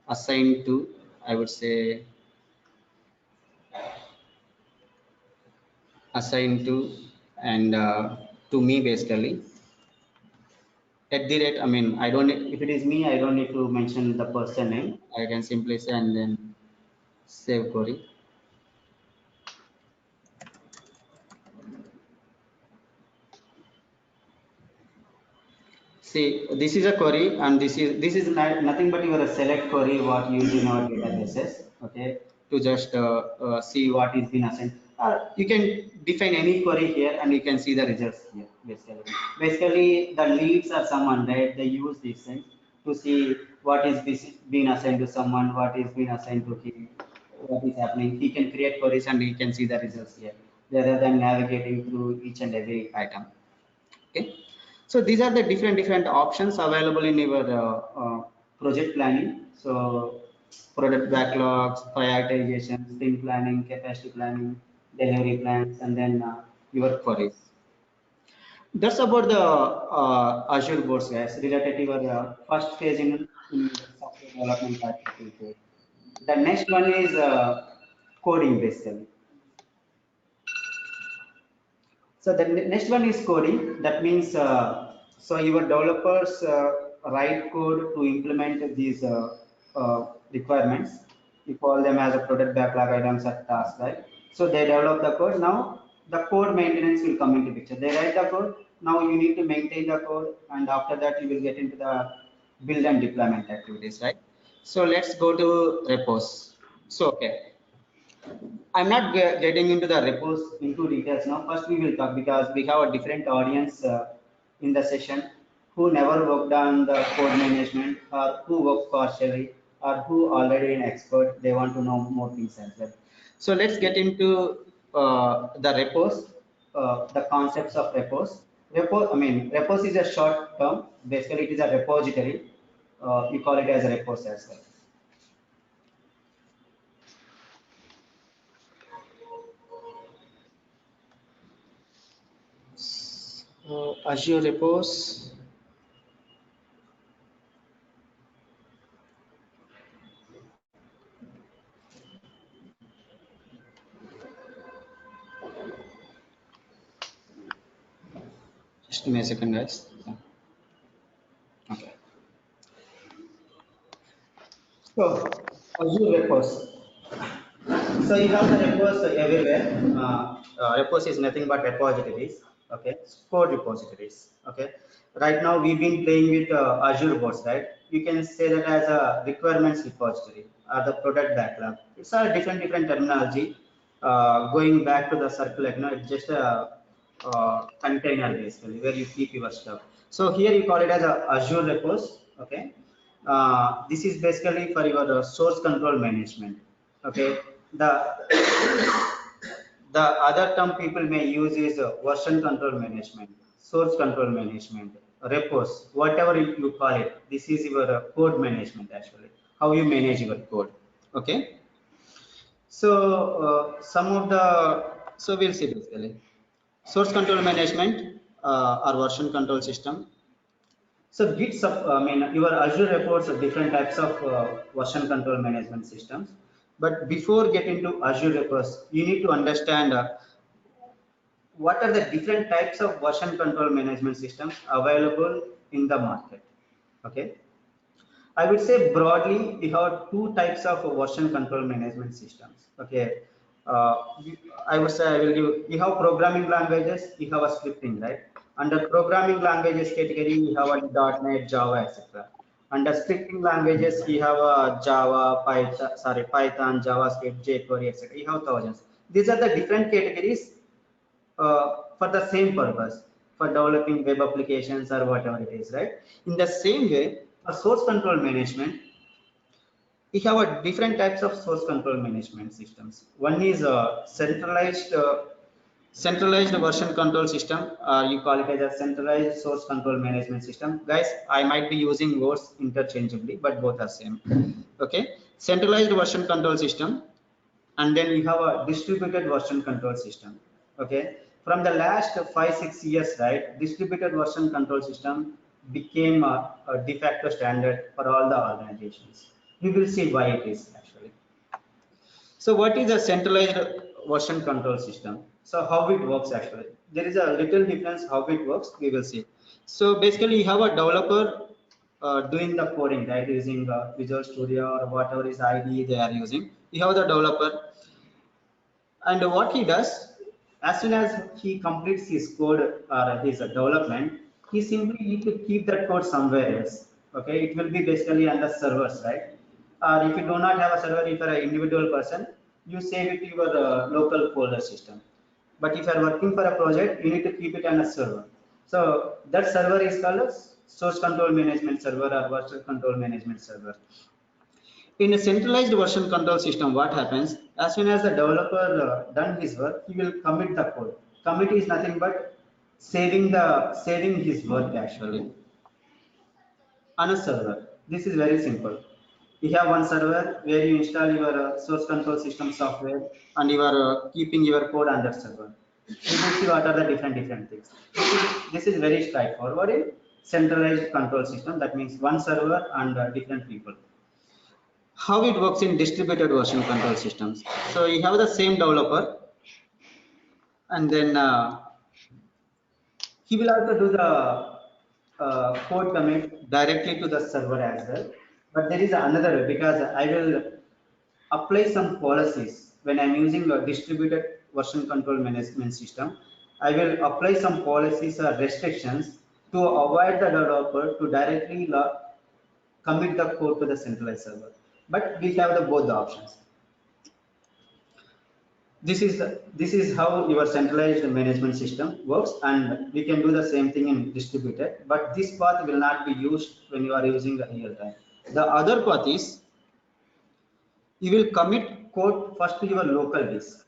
S1: assign to. I would say assign to and to me basically at the rate. I don't if it is me, I don't need to mention the person name. I can simply say and then save query. See, this is a query, and this is nothing but your select query what you use in our databases. Okay, to just see what is been assigned. You can define any query here, and you can see the results here. Basically, the leads are someone, right? They use these things to see what is this being assigned to someone, what is being assigned to him, what is happening. He can create queries, and he can see the results here, rather than navigating through each and every item. Okay, so these are the different options available in your project planning. So product backlogs, prioritization, sprint planning, capacity planning, delivery plans, and then your queries. That's about the Azure boards, guys, related to your first phase in the software development life cycle phase. The next one is coding basically. So the next one is coding. That means so your developers write code to implement these requirements. We call them as a product backlog items or tasks, right? So they develop the code. Now the code maintenance will come into picture. They write the code. Now you need to maintain the code, and after that you will get into the build and deployment activities, right? So let's go to repos. So okay, I'm not getting into the repos into details now. First, we will talk because we have a different audience in the session who never worked on the code management or who work partially or who already an expert. They want to know more things as well. So let's get into the repos, the concepts of repos. Repos is a short term. Basically, it is a repository. You call it as a repos as well. Azure repos. Just give me a second, guys. So, Azure repos. So you have the repos everywhere. Repos is nothing but repositories. Okay, code repositories. Okay. Right now we've been playing with Azure bots, right? You can say that as a requirements repository or the product backlog. It's a different terminology. Going back to the circle, it's just a container basically where you keep your stuff. So here you call it as a Azure repos. Okay. This is basically for your source control management. Okay, the other term people may use is version control management, source control management, repos, whatever you call it. This is your code management actually, how you manage your code. Okay, so some of the, so we'll see basically source control management or version control system. So Git, I mean, your Azure reports are different types of version control management systems. But before getting to Azure reports, you need to understand what are the different types of version control management systems available in the market. Okay, I would say broadly we have two types of version control management systems. Okay, uh, I would say I will give. We have programming languages. We have a scripting, right? Under programming languages category, we have a .NET, Java, etc. Under scripting languages, we have a Java, Python, JavaScript, jQuery, etc. We have thousands. These are the different categories for the same purpose, for developing web applications or whatever it is, right? In the same way, for source control management, we have a different types of source control management systems. One is a centralized version control system. You call it as a centralized source control management system. Guys, I might be using words interchangeably, but both are same. Okay, centralized version control system, and then you have a distributed version control system. Okay, from the last 5-6 years, right, distributed version control system became a de facto standard for all the organizations. We will see why it is actually. So what is a centralized version control system? So how it works actually? There is a little difference how it works. We will see. So basically, you have a developer doing the coding, right, using Visual Studio or whatever is IDE they are using. You have the developer, and what he does, as soon as he completes his code or his development, he simply need to keep that code somewhere else. Okay, it will be basically on the servers, right? Or if you do not have a server, if you are an individual person, you save it to your local folder system. But if you are working for a project, you need to keep it on a server. So that server is called a source control management server or version control management server. In a centralized version control system, what happens, as soon as the developer done his work, he will commit the code. Commit is nothing but saving his work actually on a server. This is very simple. You have one server where you install your source control system software, and you are keeping your code on that server. You will see what are the different things. This is very straightforward in centralized control system. That means one server and different people. How it works in distributed version control systems. So you have the same developer, and then he will also do the code commit directly to the server as well. But there is another way, because I will apply some policies when I'm using a distributed version control management system. I will apply some policies or restrictions to avoid the developer to directly commit the code to the centralized server. But we have both the options. This is how your centralized management system works, and we can do the same thing in distributed, but this path will not be used when you are using the real time. The other path is you will commit code first to your local disk.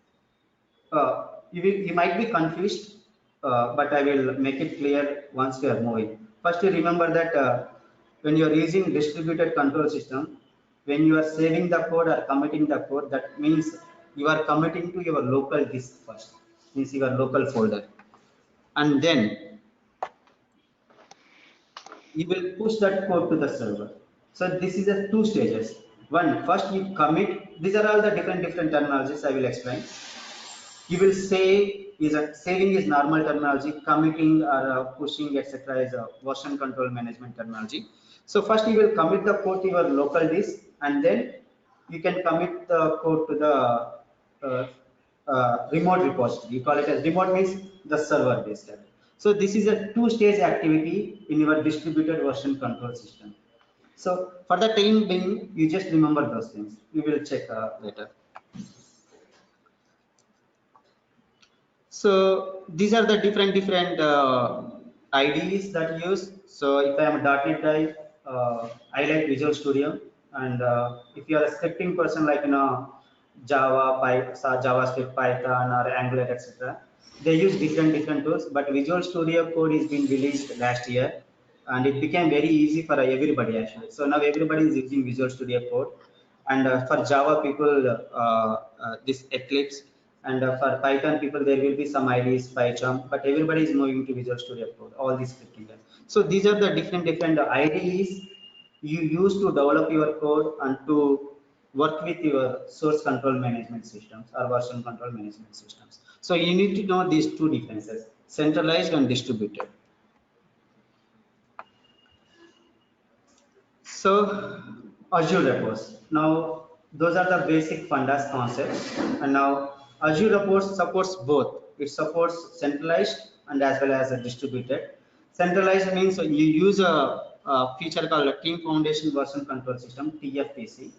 S1: You might be confused, but I will make it clear once we are moving. First, you remember that when you are using distributed control system, when you are saving the code or committing the code, that means you are committing to your local disk first, means your local folder, and then you will push that code to the server. So this is a two stages. One, first you commit. These are all the different terminologies I will explain. You will save, is a saving is normal terminology, committing or pushing etc is a version control management terminology. So first you will commit the code to your local disk, and then you can commit the code to the remote repository. You call it as remote means the server based. So this is a two-stage activity in your distributed version control system. So for the time being, you just remember those things. We will check later. So these are the different IDEs that you use. So if I am a .NET guy, I like Visual Studio, and if you are a scripting person like Java, JavaScript, Python, or Angular, etc., they use different tools. But Visual Studio Code is being released last year, and it became very easy for everybody actually. So now everybody is using Visual Studio Code, and for Java people, this Eclipse, and for Python people, there will be some IDs, PyCharm, but everybody is moving to Visual Studio Code, all these scripting. So these are the different IDEs you use to develop your code and to work with your source control management systems or version control management systems. So you need to know these two differences, centralized and distributed. So Azure repos. Now those are the basic fundas concepts, and now Azure repos supports both. It supports centralized and as well as a distributed. Centralized means you use a feature called a Team Foundation Version Control System (TFVC),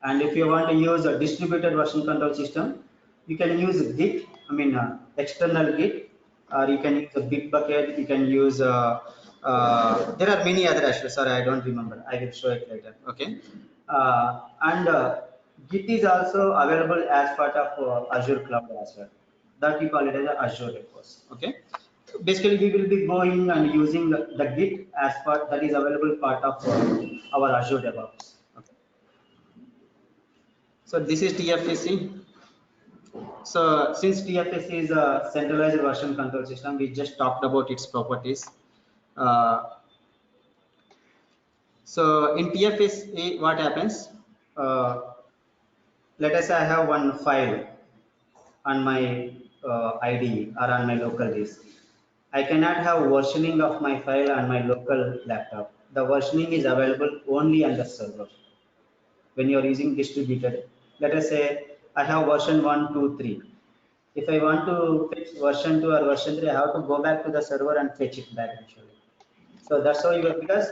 S1: and if you want to use a distributed version control system, you can use Git. I mean external Git, or you can use a Bitbucket. You can use there are many other actually. Sorry, I don't remember. I will show it later. Okay, and Git is also available as part of Azure Cloud as well. That we call it as a Azure repos. Okay. Basically, we will be going and using the Git as part that is available part of our Azure DevOps. Okay. So this is TFVC. So since TFVC is a centralized version control system, we just talked about its properties. Uh, so in TFVC, what happens? Let us say I have one file on my IDE or on my local disk. I cannot have versioning of my file on my local laptop. The versioning is available only on the server when you are using distributed. Let us say I have version 1, 2, 3. If I want to fetch version 2 or version 3, I have to go back to the server and fetch it back actually. So that's how you are, because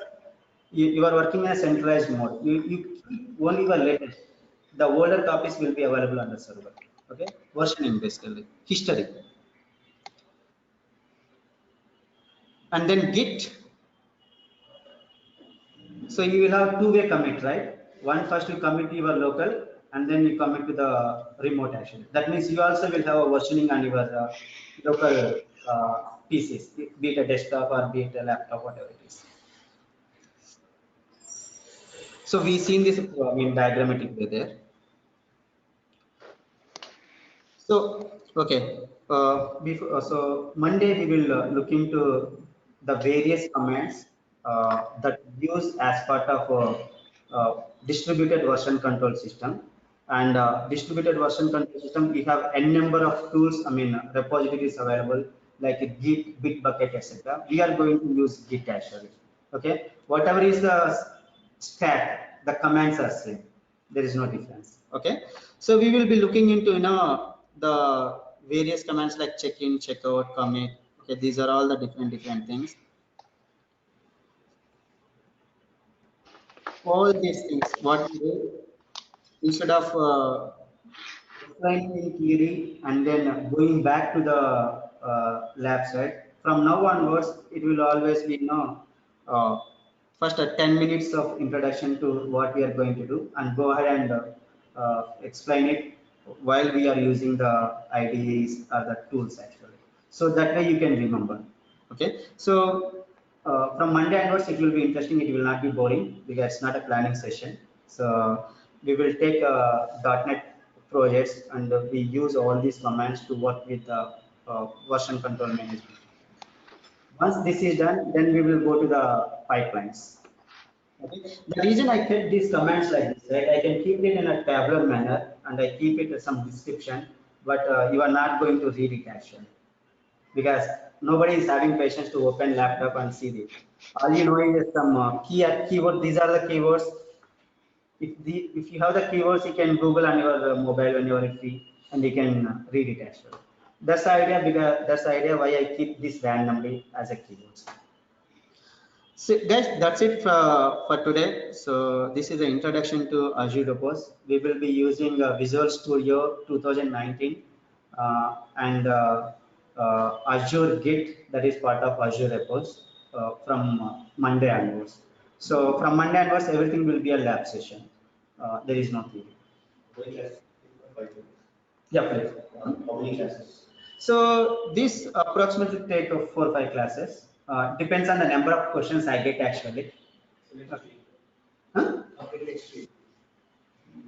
S1: you are working in a centralized mode. You keep only the latest. The older copies will be available on the server. Okay, versioning basically, history. And then Git. So you will have two-way commit, right? One first you commit to your local, and then you commit to the remote action. That means you also will have a versioning on your local PCs, be it a desktop or be it a laptop, whatever it is. So we seen this diagrammatic way there. So okay, so Monday we will look into the various commands that use as part of distributed version control system. And distributed version control system, we have n number of tools. I mean repositories available like Git, Bitbucket, etc. We are going to use Git actually. Okay, whatever is the stack, the commands are same. There is no difference. Okay, so we will be looking into the various commands like check in, check out, commit. Okay, these are all the different things. All these things, what we do, instead of explaining in theory and then going back to the lab side, from now onwards, it will always be uh, first 10 minutes of introduction to what we are going to do, and go ahead and explain it while we are using the IDEs or the tools actually. So that way you can remember. Okay, so from Monday onwards, it will be interesting. It will not be boring because it's not a planning session. So we will take .NET projects and we use all these commands to work with the version control management. Once this is done, then we will go to the pipelines. Okay. The reason I kept these commands like this, right? I can keep it in a tabular manner and I keep it as some description, but you are not going to read it actually, because nobody is having patience to open laptop and see it. All you know is some keyword. These are the keywords. if you have the keywords, you can Google on your mobile when you are free, and you can read it actually. That's the idea. Because that's the idea why I keep this randomly as a keywords. So guys, that's it for today. So this is the introduction to Azure Repos. We will be using Visual Studio 2019 and Azure Git, that is part of Azure Repos from Monday onwards. So from Monday onwards, everything will be a lab session. There is no theory. Yeah, please. How many classes? So this approximately take 4 or 5 classes. Depends on the number of questions I get actually. Huh?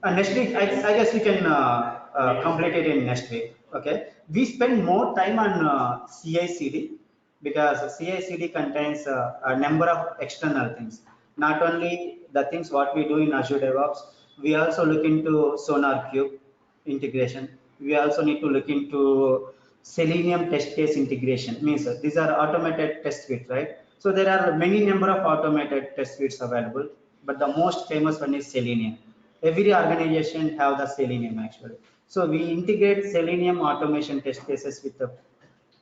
S1: Next week, I guess we can complete it in next week. Okay. We spend more time on CI/CD because CI/CD contains a number of external things. Not only the things what we do in Azure DevOps, we also look into SonarQube integration. We also need to look into Selenium test case integration. Means these are automated test suites, right? So there are many number of automated test suites available, but the most famous one is Selenium. Every organization have the Selenium actually. So we integrate Selenium automation test cases with the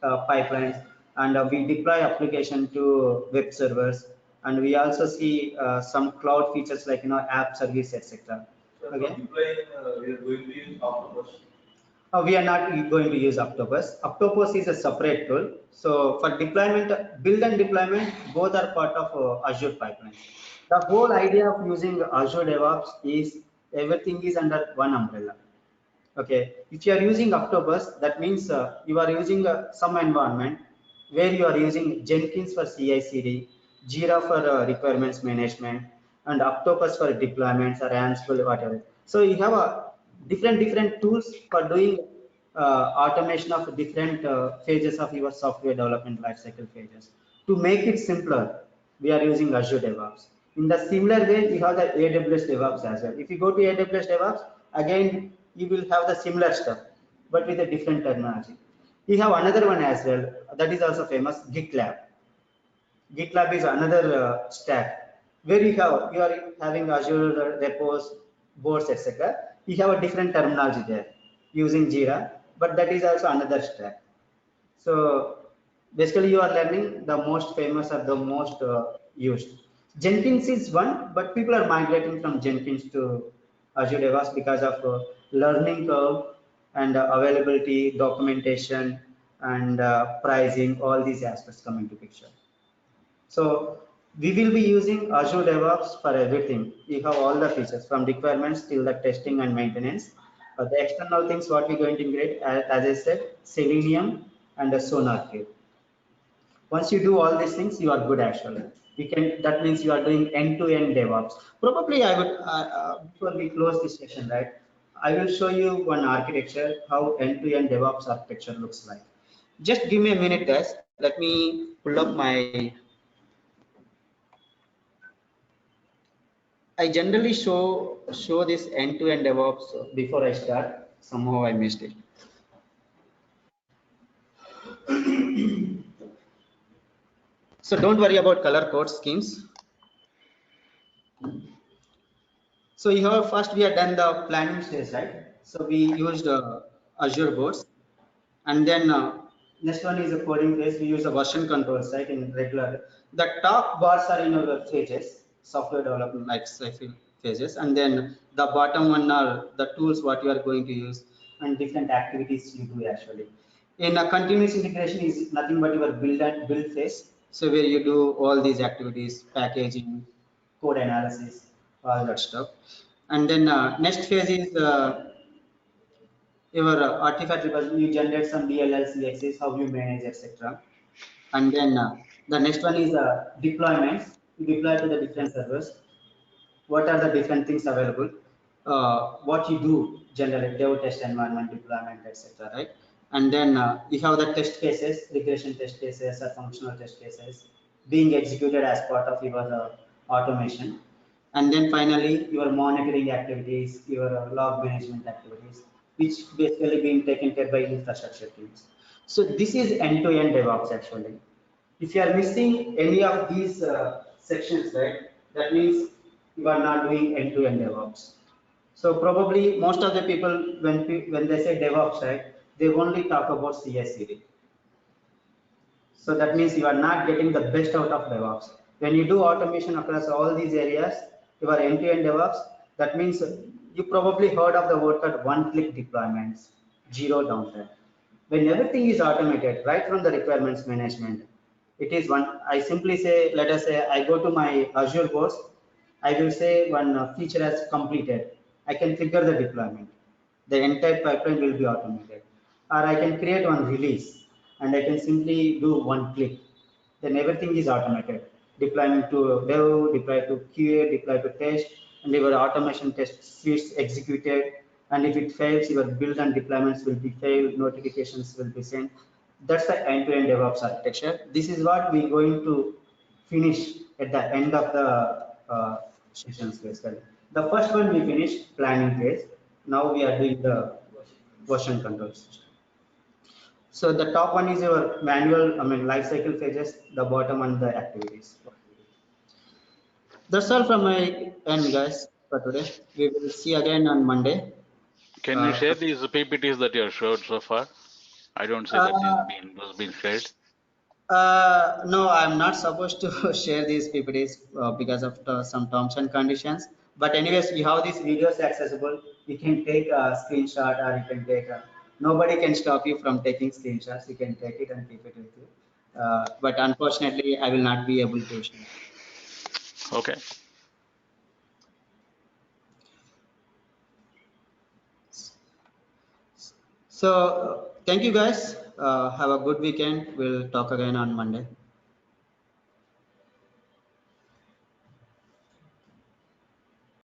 S1: pipelines, and we deploy application to web servers, and we also see some cloud features like app service, etc. Okay. We are going to use Octopus. We are not going to use Octopus. Octopus is a separate tool. So for deployment, build and deployment, both are part of Azure pipelines. The whole idea of using Azure DevOps is everything is under one umbrella. Okay, if you are using Octopus, that means you are using some environment where you are using Jenkins for CI/CD, Jira for requirements management, and Octopus for deployments or Ansible, whatever. So you have a different tools for doing automation of different phases of your software development lifecycle phases. To make it simpler, we are using Azure DevOps. In the similar way, you have the AWS DevOps as well. If you go to AWS DevOps, again you will have the similar stuff, but with a different terminology. You have another one as well that is also famous, GitLab. GitLab is another stack where you are having Azure repos, boards, etc. You have a different terminology there using Jira, but that is also another stack. So basically, you are learning the most famous or the most used. Jenkins is one, but people are migrating from Jenkins to Azure DevOps because of learning curve and availability, documentation, and pricing. All these aspects come into picture. So we will be using Azure DevOps for everything. You have all the features from requirements till the testing and maintenance. The external things what we're going to integrate, as I said, Selenium and the SonarQube. Once you do all these things, you are good actually. You can. That means you are doing end-to-end DevOps. Probably I would before we close this session, right? I will show you one architecture how end-to-end DevOps architecture looks like. Just give me a minute, guys. Let me pull up my. I generally show this end-to-end DevOps before I start. Somehow I missed it. So don't worry about color code schemes. So here first we have done the planning stage, right? So we used Azure boards, and then next one is the coding phase. We use the version controls, right? In regular, the top bars are in our phases, software development life cycle phases, and then the bottom one are the tools what you are going to use and different activities you do actually. In a continuous integration is nothing but your build phase. So where you do all these activities, packaging, code analysis, all that stuff. And then next phase is your artifact repository. You generate some DLL, CXs, how you manage, etc. And then the next one is deployments. You deploy to the different servers. What are the different things available? What you do generally, dev test environment, deployment, etc. Right? And then you have the test cases, regression test cases, or functional test cases being executed as part of your automation. And then finally, your monitoring activities, your log management activities, which basically being taken care by infrastructure teams. So this is end-to-end DevOps actually. If you are missing any of these sections, right, that means you are not doing end-to-end DevOps. So probably most of the people, when they say DevOps, right, they only talk about CI/CD. So that means you are not getting the best out of DevOps. When you do automation across all these areas, you are end-to-end DevOps. That means you probably heard of the word called one-click deployments, zero downtime. When everything is automated, right from the requirements management, it is one. I simply say, let us say, I go to my Azure course. I will say one feature has completed. I can trigger the deployment. The entire pipeline will be automated. Or I can create one release and I can simply do one click. Then everything is automated. Deployment to dev, deploy to QA, deploy to test, and your automation test suites executed. And if it fails, your build and deployments will be failed, notifications will be sent. That's the end-to-end DevOps architecture. This is what we're going to finish at the end of the sessions basically. The first one we finished planning phase. Now we are doing the version control system. So the top one is your manual, life cycle phases, the bottom one, the activities. That's all from my end, guys, for today. We will see again on Monday.
S4: Can you share these PPTs that you have showed so far? I don't see that
S1: Uh,
S4: those being shared.
S1: no, I'm not supposed to share these PPTs because of some terms and conditions. But anyways, we have these videos accessible. You can take a screenshot or you can take a, nobody can stop you from taking screenshots. You can take it and keep it with you. But unfortunately, I will not be able to share.
S4: Okay.
S1: So thank you guys. Have a good weekend. We'll talk again on Monday.